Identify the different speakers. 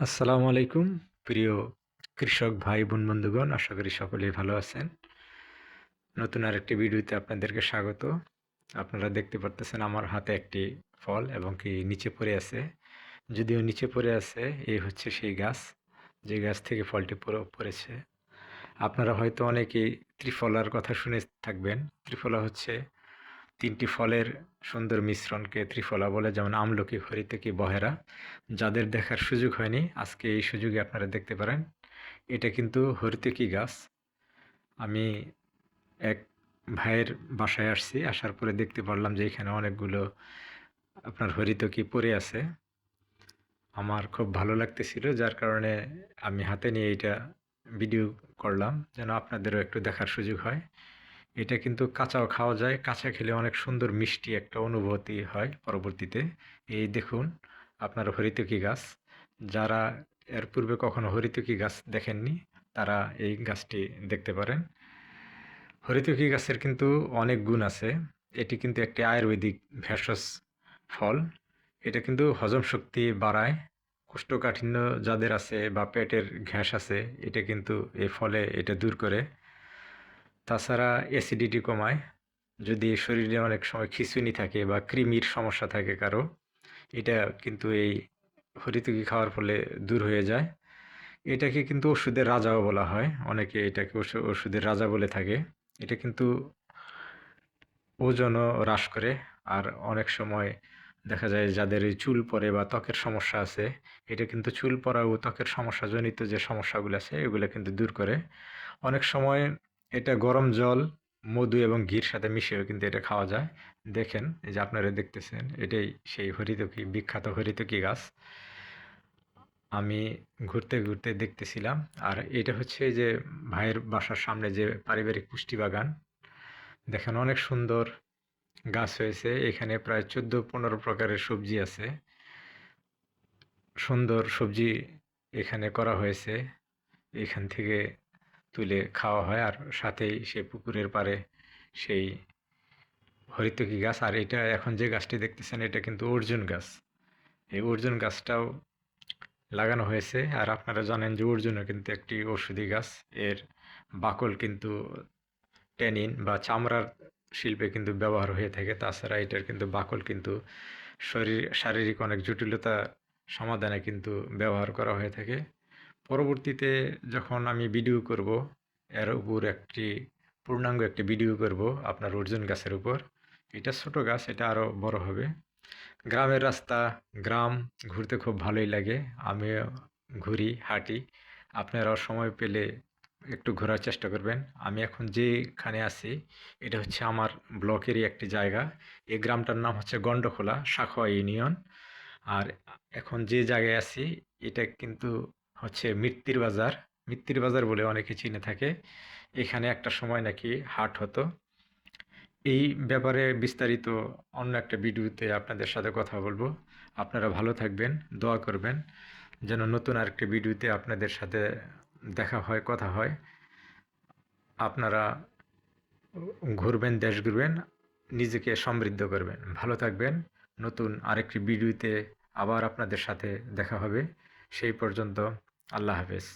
Speaker 1: আসসালামু আলাইকুম প্রিয় কৃষক ভাই বোন বন্ধুগণ, আশা করি সকলেই ভালো আছেন। নতুন আরেকটি ভিডিওতে আপনাদেরকে স্বাগত। আপনারা দেখতে পারতেছেন আমার হাতে একটি ফল এবং কি নিচে পড়ে আছে। যদিও নিচে পড়ে আছে, এই হচ্ছে সেই গাছ, যে গাছ থেকে ফলটি পড়েছে। আপনারা হয়তো অনেকেই ত্রিফলার কথা শুনে থাকবেন। ত্রিফলা হচ্ছে তিনটি ফলের সুন্দর মিশ্রণকে ত্রিফলা বলে, যেমন আমলকি, হরিতকি, বহেরা। যাদের দেখার সুযোগ হয়নি, আজকে এই সুযোগে আপনারা দেখতে পারেন। এটা কিন্তু হরিতকি গাছ। আমি এক ভাইয়ের বাসায় আসছি, আসার পরে দেখতে পারলাম যে এখানে অনেকগুলো আপনার হরিতকি পড়ে আছে। আমার খুব ভালো লাগতেছিল, যার কারণে আমি হাতে নিয়ে এটা ভিডিও করলাম, যেন আপনাদেরও একটু দেখার সুযোগ হয়। এটা কিন্তু কাঁচাও খাওয়া যায়, কাঁচা খেলে অনেক সুন্দর মিষ্টি একটা অনুভূতি হয় পরবর্তীতে। এই দেখুন আপনার হরিতকি গাছ। যারা এর পূর্বে কখনো হরিতকি গাছ দেখেননি, তারা এই গাছটি দেখতে পারেন। হরিতকি গাছের কিন্তু অনেক গুণ আছে। এটি কিন্তু একটি আয়ুর্বেদিক ভেষজ ফল। এটা কিন্তু হজম শক্তি বাড়ায়। কোষ্ঠকাঠিন্য যাদের আছে বা পেটের গ্যাস আছে, এটা কিন্তু এর ফলে এটা দূর করে। তাছাড়া অ্যাসিডিটি কমায়। যদি শরীরে অনেক সময় খিঁচুনি থাকে বা কৃমির সমস্যা থাকে কারো, এটা কিন্তু এই হরিতকি খাওয়ার ফলে দূর হয়ে যায়। এটাকে কিন্তু ওষুধের রাজাও বলা হয়, অনেকে এটাকে ওষুধের রাজা বলে থাকে। এটা কিন্তু ওজনও হ্রাস করে। আর অনেক সময় দেখা যায় যাদের এই চুল পড়ে বা ত্বকের সমস্যা আছে, এটা কিন্তু চুল পড়া ও ত্বকের সমস্যাজনিত যে সমস্যাগুলো আছে এগুলো কিন্তু দূর করে। অনেক সময় এটা গরম জল, মধু এবং ঘির সাথে মিশিয়েও কিন্তু এটা খাওয়া যায়। দেখেন, এই যে আপনারা দেখতেছেন, এটাই সেই হরিতকি, বিখ্যাত হরিতকি গাছ। আমি ঘুরতে ঘুরতে দেখতেছিলাম। আর এটা হচ্ছে এই যে ভাইয়ের বাসার সামনে যে পারিবারিক পুষ্টি বাগান, দেখেন অনেক সুন্দর গাছ হয়েছে। এখানে প্রায় 14-15 প্রকারের সবজি আছে। সুন্দর সবজি এখানে করা হয়েছে। এখান থেকে তুলে খাওয়া হয়। আর সাথেই সে পুকুরের পাড়ে সেই হরিতকি গাছ। আর এটা এখন যে গাছটি দেখতেছেন, এটা কিন্তু অর্জুন গাছ। এই অর্জুন গাছটাও লাগানো হয়েছে। আর আপনারা জানেন যে অর্জুনও কিন্তু একটি ঔষধি গাছ। এর বাকল কিন্তু ট্যানিন বা চামড়ার শিল্পে কিন্তু ব্যবহার হয়ে থাকে। তাছাড়া এটার কিন্তু বাকল কিন্তু শারীরিক অনেক জটিলতা সমাধানে কিন্তু ব্যবহার করা হয়ে থাকে। পরবর্তীতে যখন আমি ভিডিও করব, এর উপর একটি পূর্ণাঙ্গ একটি ভিডিও করব আপনার অর্জুন গাছের উপর। এটা ছোট গাছ, এটা আরও বড় হবে। গ্রামের রাস্তা, গ্রাম ঘুরতে খুব ভালোই লাগে। আমিও ঘুরি, হাঁটি। আপনারাও সময় পেলে একটু ঘোরার চেষ্টা করবেন। আমি এখন যেখানে আছি, এটা হচ্ছে আমার ব্লকেরই একটি জায়গা। এই গ্রামটার নাম হচ্ছে গন্ডখোলা, সাখোয়া ইউনিয়ন। আর এখন যে জায়গায় আছি, এটা কিন্তু হচ্ছে মিত্তির বাজার। মিত্তির বাজার বলে অনেকে চিনে থাকে। এখানে একটা সময় নাকি হাট হতো। এই ব্যাপারে বিস্তারিত অন্য একটা ভিডিওতে আপনাদের সাথে কথা বলবো। আপনারা ভালো থাকবেন, দোয়া করবেন যেন নতুন আরেকটি ভিডিওতে আপনাদের সাথে দেখা হয়, কথা হয়। আপনারা ঘুরবেন, দেশ ঘুরবেন, নিজেকে সমৃদ্ধ করবেন। ভালো থাকবেন। নতুন আরেকটি ভিডিওতে আবার আপনাদের সাথে দেখা হবে। সেই পর্যন্ত আল্লাহ হাফেজ।